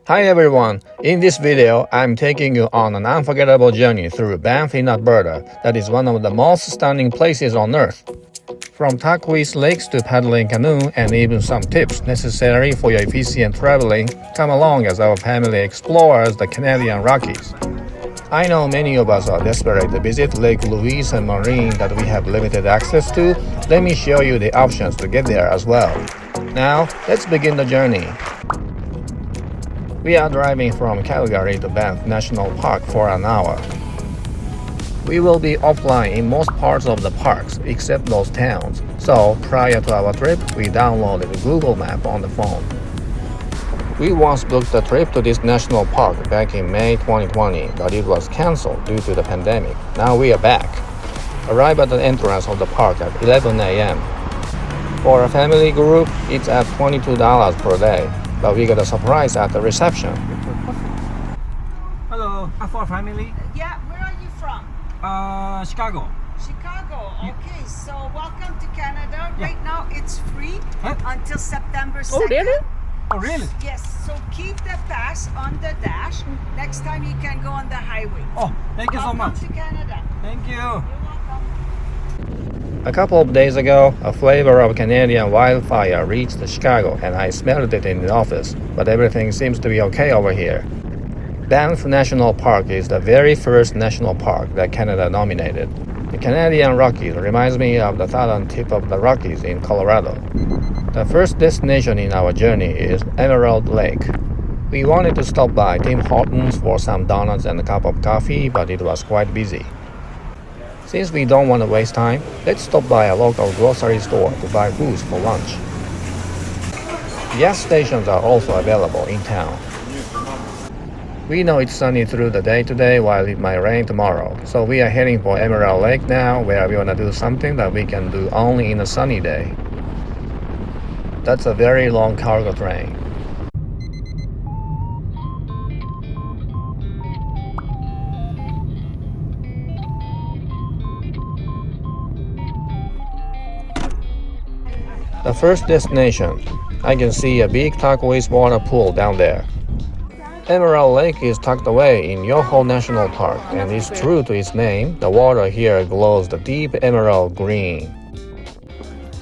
Hi everyone, in this video I'm taking you on an unforgettable journey through Banff in Alberta that is one of the most stunning places on earth. From turquoise lakes to paddling canoe and even some tips necessary for your efficient traveling, come along as our family explores the Canadian Rockies. I know many of us are desperate to visit Lake Louise and Moraine that we have limited access to. Let me show you the options to get there as well. Now, let's begin the journey. We are driving from Calgary to Banff National Park for an hour. We will be offline in most parts of the parks except those towns, so prior to our trip, we downloaded a Google map on the phone. We once booked a trip to this national park back in May 2020, but it was cancelled due to the pandemic. Now we are back. Arrive at the entrance of the park at 11 a.m. For a family group, it's at $22 per day. But we got a surprise at the reception. Hello, for family. Yeah, where are you from? Chicago. Chicago. Okay, so welcome to Canada. Yeah. Right now it's free until September 2nd. Oh, really? Oh, really? Yes, so keep the pass on the dash. Next time you can go on the highway. Oh, thank you so much. Welcome to Canada. Thank you. You're welcome. A couple of days ago, a flavor of Canadian wildfire reached Chicago and I smelled it in the office, but everything seems to be okay over here. Banff National Park is the very first national park that Canada nominated. The Canadian Rockies reminds me of the southern tip of the Rockies in Colorado. The first destination in our journey is Emerald Lake. We wanted to stop by Tim Hortons for some donuts and a cup of coffee, but it was quite busy. Since we don't want to waste time, let's stop by a local grocery store to buy booze for lunch. Gas stations are also available in town. We know it's sunny through the day today while it might rain tomorrow, so we are heading for Emerald Lake now, where we want to do something that we can do only in a sunny day. That's a very long cargo train. The first destination, I can see a big turquoise water pool down there. Emerald Lake is tucked away in Yoho National Park, and it's true to its name, the water here glows the deep emerald green.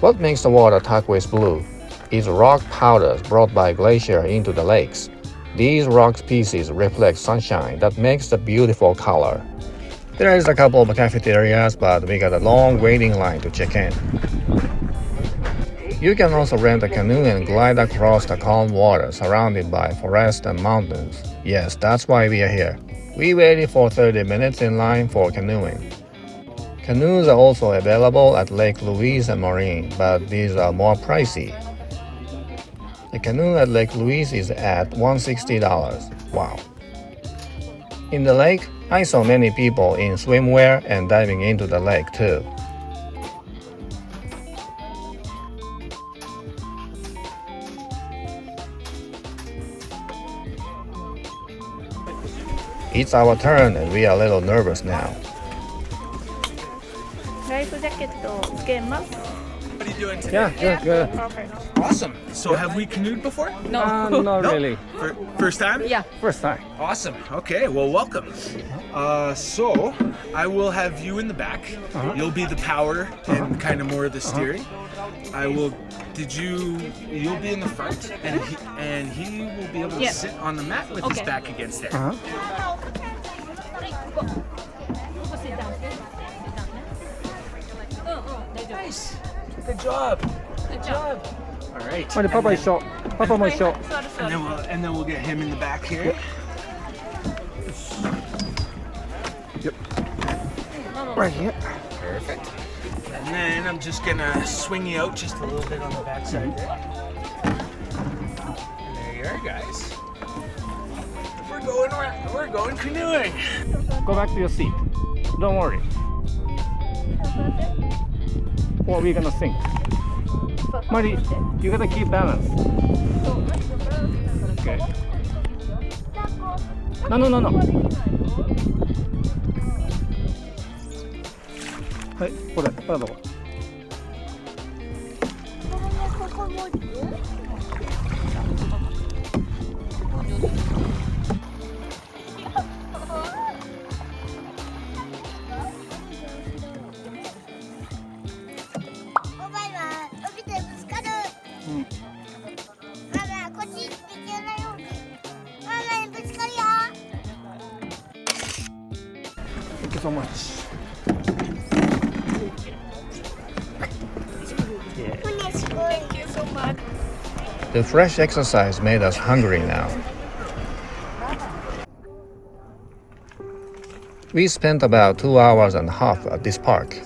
What makes the water turquoise blue is rock powders brought by glacier into the lakes. These rock pieces reflect sunshine that makes the beautiful color. There is a couple of cafeterias, but we got a long waiting line to check in. You can also rent a canoe and glide across the calm water surrounded by forest and mountains. Yes, that's why we are here. We waited for 30 minutes in line for canoeing. Canoes are also available at Lake Louise and Moraine, but these are more pricey. The canoe at Lake Louise is at $160. Wow. In the lake, I saw many people in swimwear and diving into the lake too. It's our turn and we are a little nervous now. Life jacketつけます。 What are you doing today? Yeah, good. Perfect. Awesome. So have we canoed before? No. Not really. First time? Yeah. First time. Awesome. Okay, well, welcome. So I will have you in the back. You'll be the power and kind of more of the steering. I will. You'll be in the front, and he will be able to sit on the mat with his back against there. Nice. Good job. Good job. All right. Papa is short. Papa is short. And then we'll get him in the back here. Yep. Right here. Perfect. And then I'm just gonna swing you out just a little bit on the backside there. And there you are, guys. We're going canoeing. Go back to your seat. Don't worry. Or we're gonna sink. Marty, you gotta keep balance. Okay. No. はい、これ、どうぞ。ここも so much. Thank you so much. The fresh exercise made us hungry now. We spent about 2 hours and a half at this park.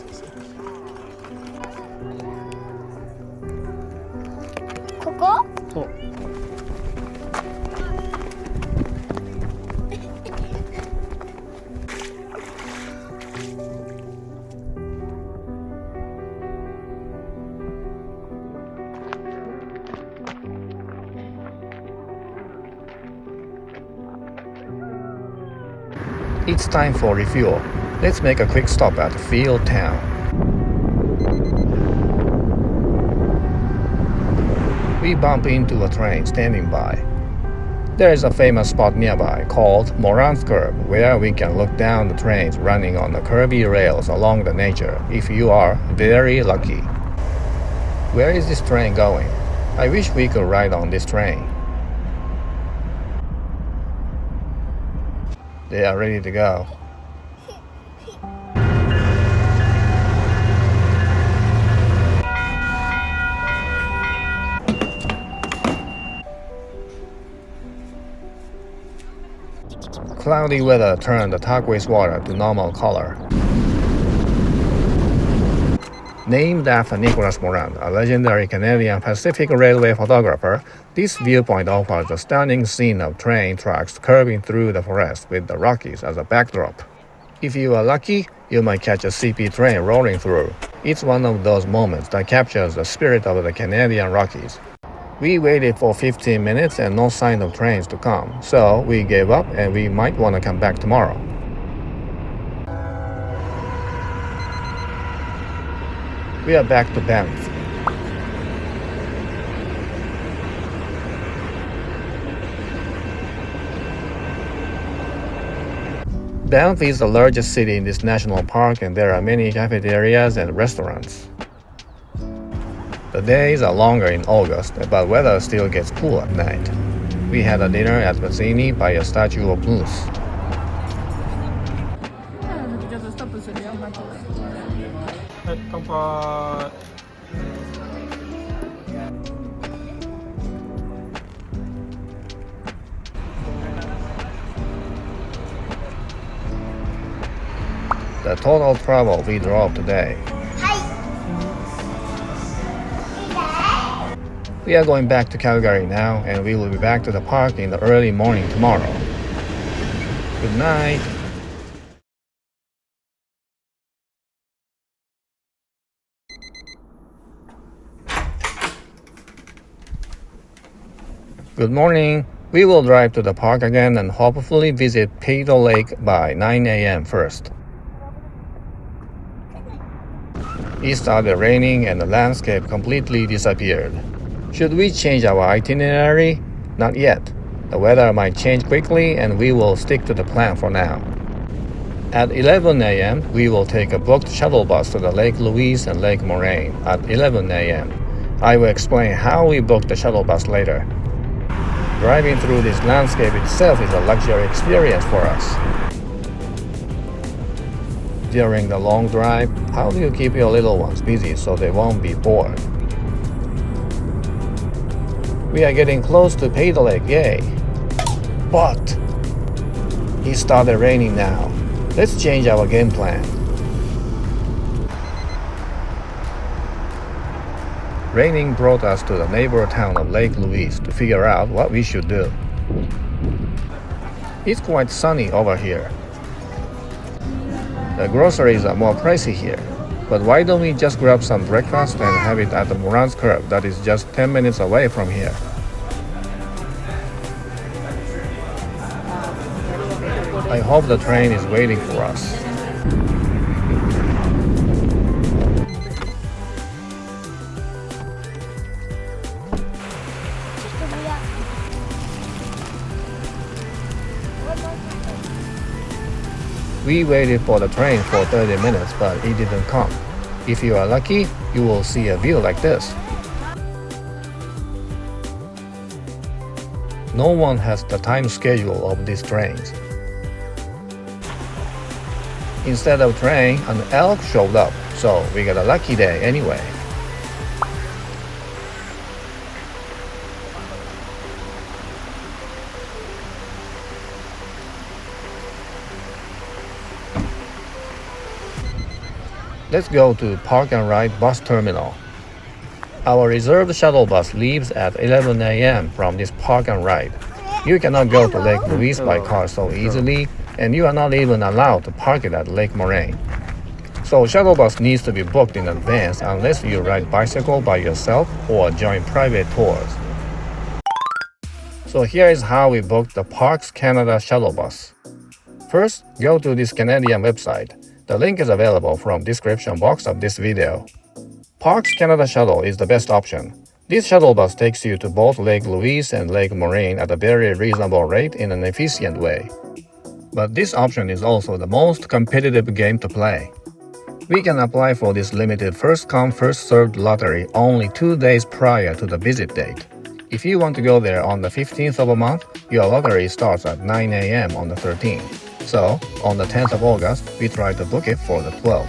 It's time for refuel. Let's make a quick stop at Field Town. We bump into a train standing by. There is a famous spot nearby called Morant curb where we can look down the trains running on the curvy rails along the nature if you are very lucky. Where is this train going? I wish we could ride on this train. They are ready to go. Cloudy weather turned the turquoise water to normal color. Named after Nicholas Morant, a legendary Canadian Pacific Railway photographer, this viewpoint offers a stunning scene of train tracks curving through the forest with the Rockies as a backdrop. If you are lucky, you might catch a CP train rolling through. It's one of those moments that captures the spirit of the Canadian Rockies. We waited for 15 minutes and no sign of trains to come, so we gave up and we might want to come back tomorrow. We are back to Banff. Banff is the largest city in this national park and there are many cafeterias and restaurants. The days are longer in August, but weather still gets cool at night. We had a dinner at Mazzini by a statue of Moose. The total travel we drove today. We are going back to Calgary now and we will be back to the park in the early morning tomorrow. Good night. Good morning. We will drive to the park again and hopefully visit Peyto Lake by 9 a.m. first. It started raining and the landscape completely disappeared. Should we change our itinerary? Not yet. The weather might change quickly and we will stick to the plan for now. At 11 a.m., we will take a booked shuttle bus to the Lake Louise and Lake Moraine at 11 a.m. I will explain how we booked the shuttle bus later. Driving through this landscape itself is a luxury experience for us. During the long drive, how do you keep your little ones busy so they won't be bored? We are getting close to Peyto Lake, yay! But it started raining now. Let's change our game plan. Raining brought us to the neighbor town of Lake Louise to figure out what we should do. It's quite sunny over here. The groceries are more pricey here, but why don't we just grab some breakfast and have it at the Morant curb that is just 10 minutes away from here. I hope the train is waiting for us. We waited for the train for 30 minutes, but it didn't come. If you are lucky, you will see a view like this. No one has the time schedule of these trains. Instead of train, an elk showed up, so we got a lucky day anyway. Let's go to Park and Ride bus terminal. Our reserved shuttle bus leaves at 11 a.m. from this Park and Ride. You cannot go to Lake Louise by car so easily, and you are not even allowed to park it at Lake Moraine. So shuttle bus needs to be booked in advance unless you ride bicycle by yourself or join private tours. So here is how we booked the Parks Canada shuttle bus. First, go to this Canadian website. The link is available from description box of this video. Parks Canada Shuttle is the best option. This shuttle bus takes you to both Lake Louise and Lake Moraine at a very reasonable rate in an efficient way. But this option is also the most competitive game to play. We can apply for this limited first-come, first-served lottery only 2 days prior to the visit date. If you want to go there on the 15th of a month, your lottery starts at 9 a.m. on the 13th. So, on the 10th of August, we try to book it for the 12th.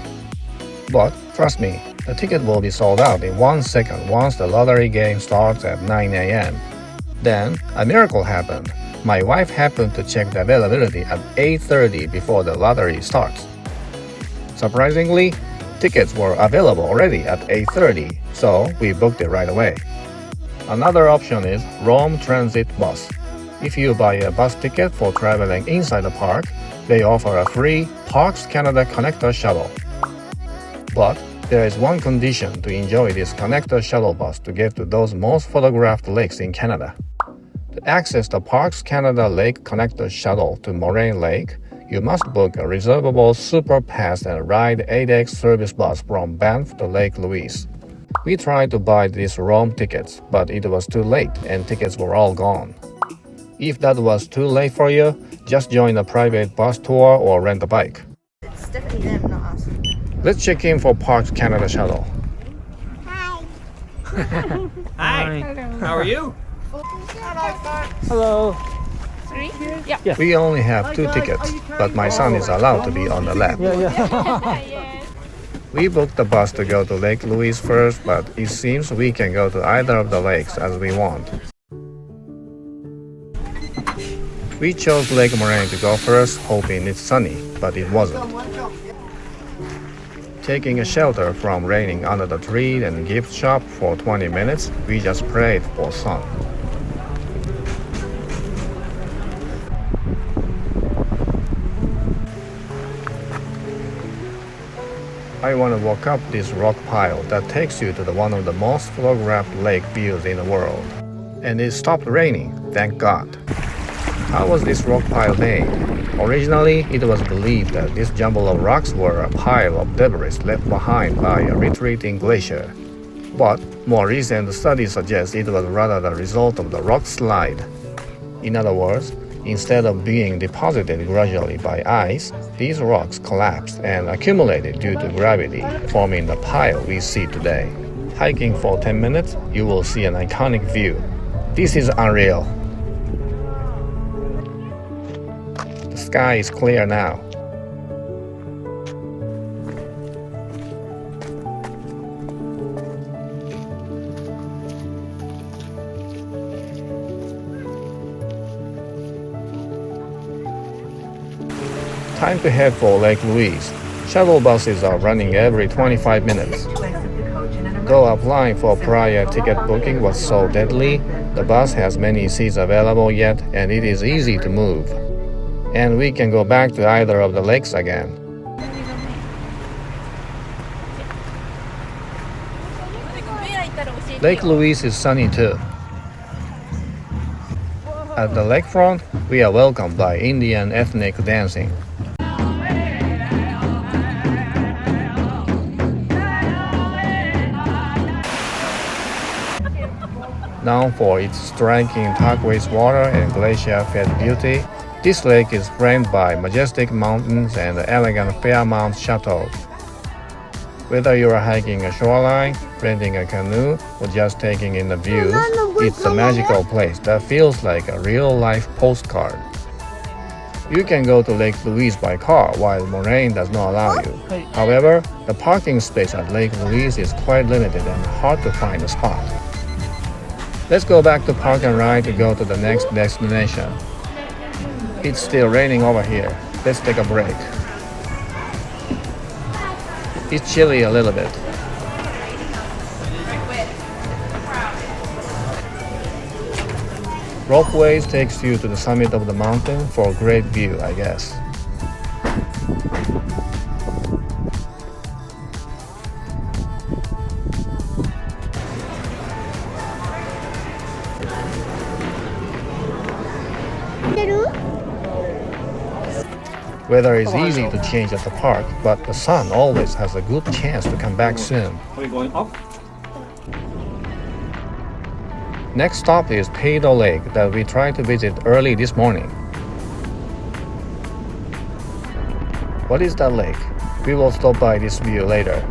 But, trust me, the ticket will be sold out in 1 second once the lottery game starts at 9 a.m. Then, a miracle happened. My wife happened to check the availability at 8:30 before the lottery starts. Surprisingly, tickets were available already at 8:30, so we booked it right away. Another option is Rome Transit Bus. If you buy a bus ticket for traveling inside the park, they offer a free Parks Canada Connector Shuttle. But there is one condition to enjoy this Connector Shuttle bus to get to those most photographed lakes in Canada. To access the Parks Canada Lake Connector Shuttle to Moraine Lake, you must book a reservable Super Pass and Ride 8X service bus from Banff to Lake Louise. We tried to buy these Rome tickets, but it was too late and tickets were all gone. If that was too late for you, just join a private bus tour or rent a bike. It's definitely them, not us. Let's check in for Parks Canada Shuttle. Hi. Hi. How are you? Hello. Three? Yeah. We only have 2 tickets, but my son is allowed to be on the left. Yes. We booked the bus to go to Lake Louise first, but it seems we can go to either of the lakes as we want. We chose Lake Moraine to go first, hoping it's sunny, but it wasn't. Taking a shelter from raining under the tree and gift shop for 20 minutes, we just prayed for sun. I want to walk up this rock pile that takes you to one of the most photographed lake views in the world. And it stopped raining, thank God. How was this rock pile made? Originally, it was believed that this jumble of rocks were a pile of debris left behind by a retreating glacier. But more recent studies suggest it was rather the result of the rock slide. In other words, instead of being deposited gradually by ice, these rocks collapsed and accumulated due to gravity, forming the pile we see today. Hiking for 10 minutes, you will see an iconic view. This is unreal. The sky is clear now. Time to head for Lake Louise. Shuttle buses are running every 25 minutes. Though applying for prior ticket booking was so deadly, the bus has many seats available yet and it is easy to move. And we can go back to either of the lakes again. Lake Louise is sunny too. At the lakefront, we are welcomed by Indian ethnic dancing. Known for its striking turquoise water and glacier-fed beauty, this lake is framed by majestic mountains and elegant Fairmount chateaus. Whether you are hiking a shoreline, renting a canoe, or just taking in the views, it's a magical place that feels like a real-life postcard. You can go to Lake Louise by car, while Moraine does not allow you. However, the parking space at Lake Louise is quite limited and hard to find a spot. Let's go back to Park and Ride to go to the next destination. It's still raining over here. Let's take a break. It's chilly a little bit. Ropeways takes you to the summit of the mountain for a great view, I guess. Weather is easy to change at the park, but the sun always has a good chance to come back soon. Are we going up? Next stop is Peyto Lake that we tried to visit early this morning. What is that lake? We will stop by this view later.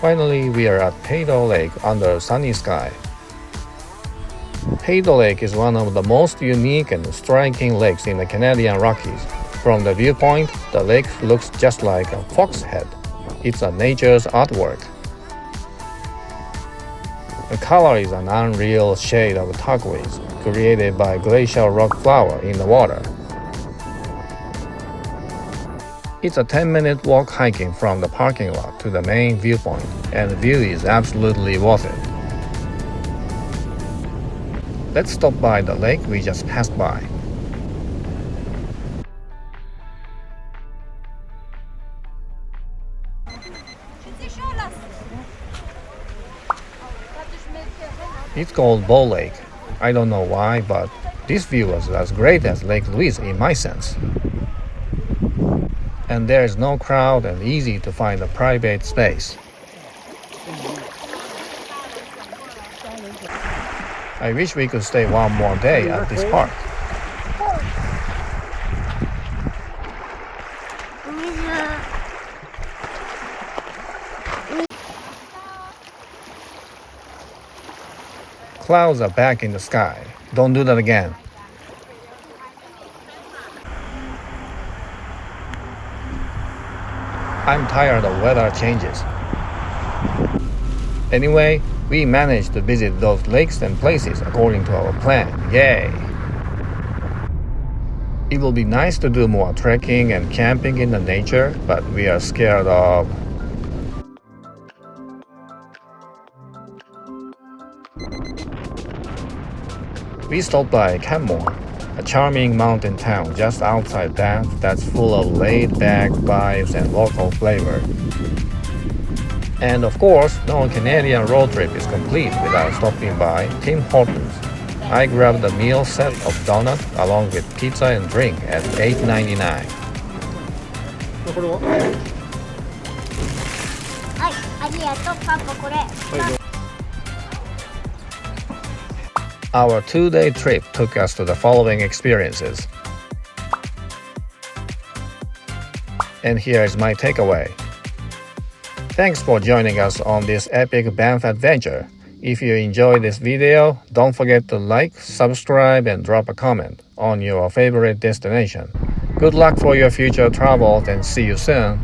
Finally, we are at Peyto Lake under a sunny sky. Peyto Lake is one of the most unique and striking lakes in the Canadian Rockies. From the viewpoint, the lake looks just like a fox head. It's a nature's artwork. The color is an unreal shade of turquoise, created by glacial rock flour in the water. It's a 10-minute walk hiking from the parking lot to the main viewpoint, and the view is absolutely worth it. Let's stop by the lake we just passed by. It's called Bull Lake. I don't know why, but this view was as great as Lake Louise in my sense. And there is no crowd and easy to find a private space. I wish we could stay one more day at this park. Clouds are back in the sky. Don't do that again. I'm tired of weather changes. Anyway, we managed to visit those lakes and places according to our plan. Yay! It will be nice to do more trekking and camping in the nature, but we are scared of... We stopped by Canmore, a charming mountain town just outside Banff that's full of laid-back vibes and local flavor. And of course, no Canadian road trip is complete without stopping by Tim Hortons. I grabbed a meal set of donuts along with pizza and drink at $8.99. Our 2-day trip took us to the following experiences. And here is my takeaway. Thanks for joining us on this epic Banff adventure. If you enjoyed this video, don't forget to like, subscribe, and drop a comment on your favorite destination. Good luck for your future travels and see you soon.